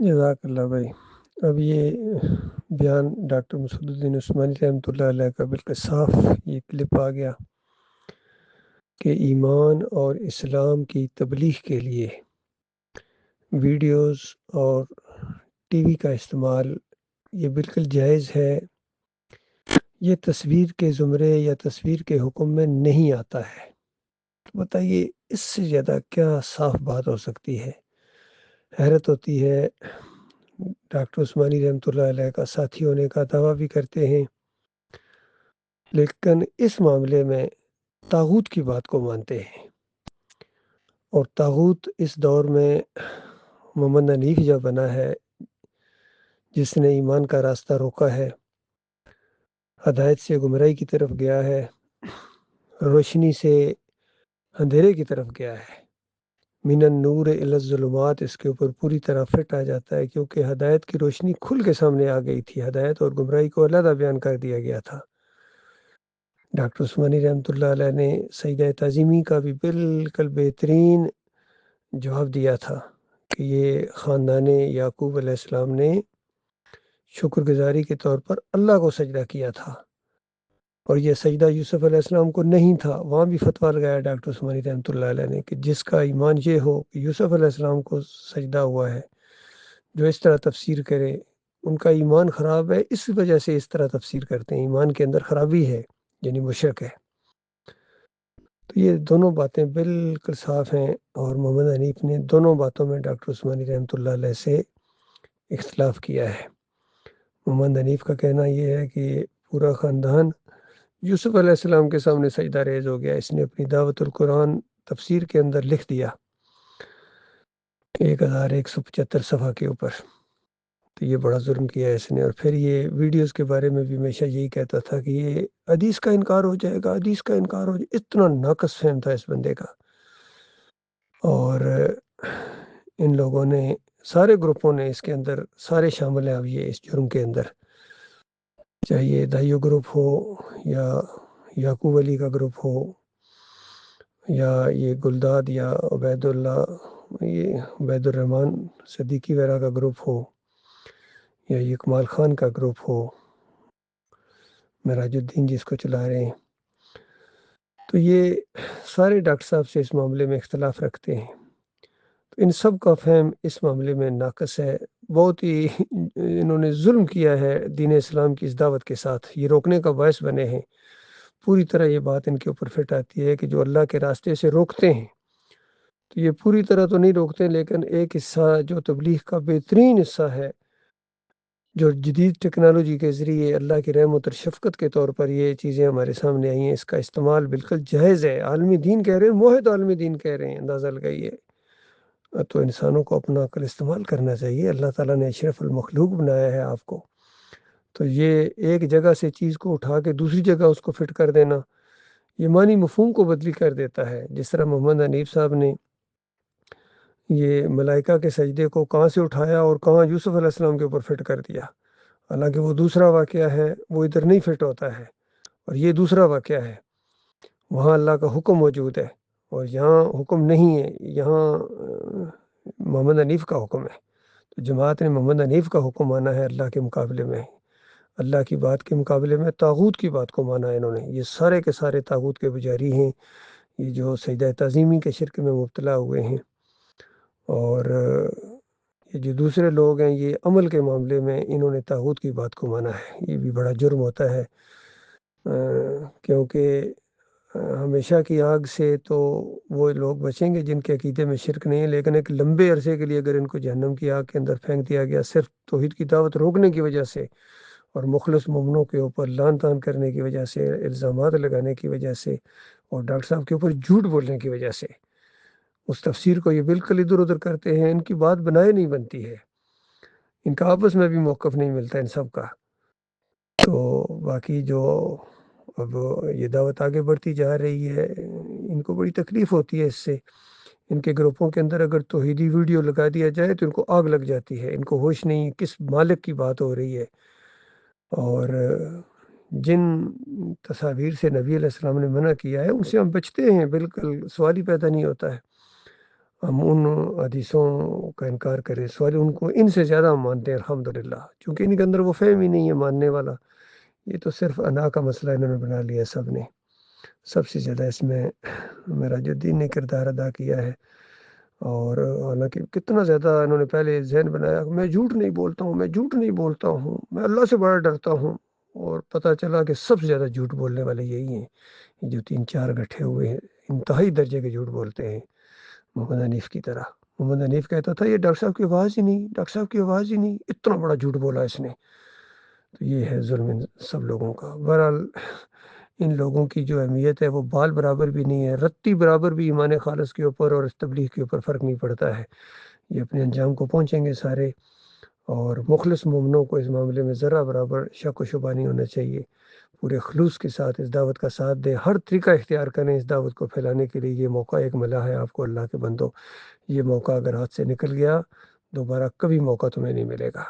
جزاک اللہ بھائی۔ اب یہ بیان ڈاکٹر مسعود الدین عثمانی رحمۃ اللہ علیہ کا بالکل صاف یہ کلپ آ گیا کہ ایمان اور اسلام کی تبلیغ کے لیے ویڈیوز اور ٹی وی کا استعمال یہ بالکل جائز ہے۔ یہ تصویر کے زمرے یا تصویر کے حکم میں نہیں آتا ہے۔ بتائیے اس سے زیادہ کیا صاف بات ہو سکتی ہے۔ حیرت ہوتی ہے، ڈاکٹر عثمانی رحمۃ اللہ علیہ کا ساتھی ہونے کا دعویٰ بھی کرتے ہیں، لیکن اس معاملے میں طاغوت کی بات کو مانتے ہیں۔ اور طاغوت اس دور میں محمد حنیف جو بنا ہے، جس نے ایمان کا راستہ روکا ہے، ہدایت سے گمراہی کی طرف گیا ہے، روشنی سے اندھیرے کی طرف گیا ہے۔ من النور الی الظلمات اس کے اوپر پوری طرح فٹ آ جاتا ہے، کیونکہ ہدایت کی روشنی کھل کے سامنے آ گئی تھی۔ ہدایت اور گمراہی کو علیحدہ بیان کر دیا گیا تھا۔ ڈاکٹر عثمانی رحمۃ اللہ علیہ نے سجدہ تعظیمی کا بھی بالکل بہترین جواب دیا تھا کہ یہ خاندان یعقوب علیہ السلام نے شکر گزاری کے طور پر اللہ کو سجدہ کیا تھا، اور یہ سجدہ یوسف علیہ السلام کو نہیں تھا۔ وہاں بھی فتویٰ لگایا ڈاکٹر عثمانی رحمۃ اللہ علیہ نے کہ جس کا ایمان یہ ہو کہ یوسف علیہ السلام کو سجدہ ہوا ہے، جو اس طرح تفسیر کرے ان کا ایمان خراب ہے، اس وجہ سے اس طرح تفسیر کرتے ہیں، ایمان کے اندر خرابی ہے، یعنی مشرک ہے۔ تو یہ دونوں باتیں بالکل صاف ہیں، اور محمد حنیف نے دونوں باتوں میں ڈاکٹر عثمانی رحمۃ اللہ علیہ سے اختلاف کیا ہے۔ محمد حنیف کا کہنا یہ ہے کہ پورا خاندان یوسف علیہ السلام کے سامنے سجدہ ریز ہو گیا۔ اس نے اپنی دعوت القرآن تفسیر کے اندر لکھ دیا 1175 صفحہ کے اوپر۔ تو یہ بڑا ظلم کیا ہے اس نے۔ اور پھر یہ ویڈیوز کے بارے میں بھی ہمیشہ یہی کہتا تھا کہ یہ حدیث کا انکار ہو جائے گا، حدیث کا انکار ہو جائے گا۔ اتنا ناقص فہم تھا اس بندے کا۔ اور ان لوگوں نے، سارے گروپوں نے اس کے اندر، سارے شامل ہیں اب یہ اس جرم کے اندر، چاہے یہ دائیو گروپ ہو یا یعقوب علی کا گروپ ہو یا یہ گلداد یا عبید اللہ، یہ عبید الرحمن صدیقی وغیرہ کا گروپ ہو، یا یہ کمال خان کا گروپ ہو، معراج الدین جس کو چلا رہے ہیں۔ تو یہ سارے ڈاکٹر صاحب سے اس معاملے میں اختلاف رکھتے ہیں۔ تو ان سب کا فہم اس معاملے میں ناقص ہے۔ بہت ہی انہوں نے ظلم کیا ہے دین اسلام کی اس دعوت کے ساتھ، یہ روکنے کا باعث بنے ہیں۔ پوری طرح یہ بات ان کے اوپر فٹ آتی ہے کہ جو اللہ کے راستے سے روکتے ہیں، تو یہ پوری طرح تو نہیں روکتے، لیکن ایک حصہ جو تبلیغ کا بہترین حصہ ہے، جو جدید ٹیکنالوجی کے ذریعے اللہ کی رحمت اور شفقت کے طور پر یہ چیزیں ہمارے سامنے آئی ہیں، اس کا استعمال بالکل جائز ہے۔ عالمی دین کہہ رہے ہیں، موحد عالمی دین کہہ رہے ہیں، اندازہ لگائیے۔ تو انسانوں کو اپنا عقل استعمال کرنا چاہیے۔ اللہ تعالیٰ نے اشرف المخلوق بنایا ہے آپ کو، تو یہ ایک جگہ سے چیز کو اٹھا کے دوسری جگہ اس کو فٹ کر دینا، یہ معنی مفہوم کو بدلی کر دیتا ہے۔ جس طرح محمد حنیف صاحب نے یہ ملائکہ کے سجدے کو کہاں سے اٹھایا اور کہاں یوسف علیہ السلام کے اوپر فٹ کر دیا، حالانکہ وہ دوسرا واقعہ ہے، وہ ادھر نہیں فٹ ہوتا ہے، اور یہ دوسرا واقعہ ہے۔ وہاں اللہ کا حکم موجود ہے اور یہاں حکم نہیں ہے، یہاں محمد حنیف کا حکم ہے۔ تو جماعت نے محمد حنیف کا حکم مانا ہے اللہ کے مقابلے میں، اللہ کی بات کے مقابلے میں طاغوت کی بات کو مانا ہے انہوں نے۔ یہ سارے کے سارے طاغوت کے پجاری ہیں، یہ جو سجدہ تعظیمی کے شرک میں مبتلا ہوئے ہیں۔ اور یہ جو دوسرے لوگ ہیں، یہ عمل کے معاملے میں انہوں نے طاغوت کی بات کو مانا ہے۔ یہ بھی بڑا جرم ہوتا ہے، کیونکہ ہمیشہ کی آگ سے تو وہ لوگ بچیں گے جن کے عقیدے میں شرک نہیں ہے، لیکن ایک لمبے عرصے کے لیے اگر ان کو جہنم کی آگ کے اندر پھینک دیا گیا صرف توحید کی دعوت روکنے کی وجہ سے، اور مخلص مومنوں کے اوپر لعن طعن کرنے کی وجہ سے، الزامات لگانے کی وجہ سے، اور ڈاکٹر صاحب کے اوپر جھوٹ بولنے کی وجہ سے، اس تفسیر کو یہ بالکل ادھر ادھر کرتے ہیں۔ ان کی بات بنائے نہیں بنتی ہے، ان کا آپس میں بھی موقف نہیں ملتا ان سب کا۔ تو باقی جو اب یہ دعوت آگے بڑھتی جا رہی ہے، ان کو بڑی تکلیف ہوتی ہے اس سے۔ ان کے گروپوں کے اندر اگر توحیدی ویڈیو لگا دیا جائے تو ان کو آگ لگ جاتی ہے، ان کو ہوش نہیں کس مالک کی بات ہو رہی ہے۔ اور جن تصاویر سے نبی علیہ السلام نے منع کیا ہے ان سے ہم بچتے ہیں، بالکل سوال ہی پیدا نہیں ہوتا ہے۔ ہم ان حدیثوں کا انکار کریں، سوری ان کو ان سے زیادہ ہم مانتے ہیں الحمدللہ، چونکہ ان کے اندر وہ فہم ہی نہیں ہے ماننے والا۔ یہ تو صرف انا کا مسئلہ انہوں نے بنا لیا سب نے۔ سب سے زیادہ اس میں میرا جو دین نے کردار ادا کیا ہے، اور حالانکہ کتنا زیادہ انہوں نے پہلے ذہن بنایا میں جھوٹ نہیں بولتا ہوں، میں جھوٹ نہیں بولتا ہوں، میں اللہ سے بڑا ڈرتا ہوں، اور پتہ چلا کہ سب سے زیادہ جھوٹ بولنے والے یہی ہیں، یہ جو 3 4 گٹھے ہوئے ہیں، انتہائی درجے کے جھوٹ بولتے ہیں محمد حنیف کی طرح۔ محمد حنیف کہتا تھا یہ ڈاکٹر صاحب کی آواز ہی نہیں، ڈاکٹر صاحب کی آواز ہی نہیں، اتنا بڑا جھوٹ بولا اس نے۔ تو یہ ہے ظلم ان سب لوگوں کا۔ بہرحال ان لوگوں کی جو اہمیت ہے وہ بال برابر بھی نہیں ہے، رتی برابر بھی ایمان خالص کے اوپر اور اس تبلیغ کے اوپر فرق نہیں پڑتا ہے۔ یہ اپنے انجام کو پہنچیں گے سارے، اور مخلص مومنوں کو اس معاملے میں ذرا برابر شک و شبہ نہیں ہونا چاہیے، پورے خلوص کے ساتھ اس دعوت کا ساتھ دیں، ہر طریقہ اختیار کریں اس دعوت کو پھیلانے کے لیے۔ یہ موقع ایک ملا ہے آپ کو اللہ کے بندوں، یہ موقع اگر ہاتھ سے نکل گیا دوبارہ کبھی موقع تمہیں نہیں ملے گا۔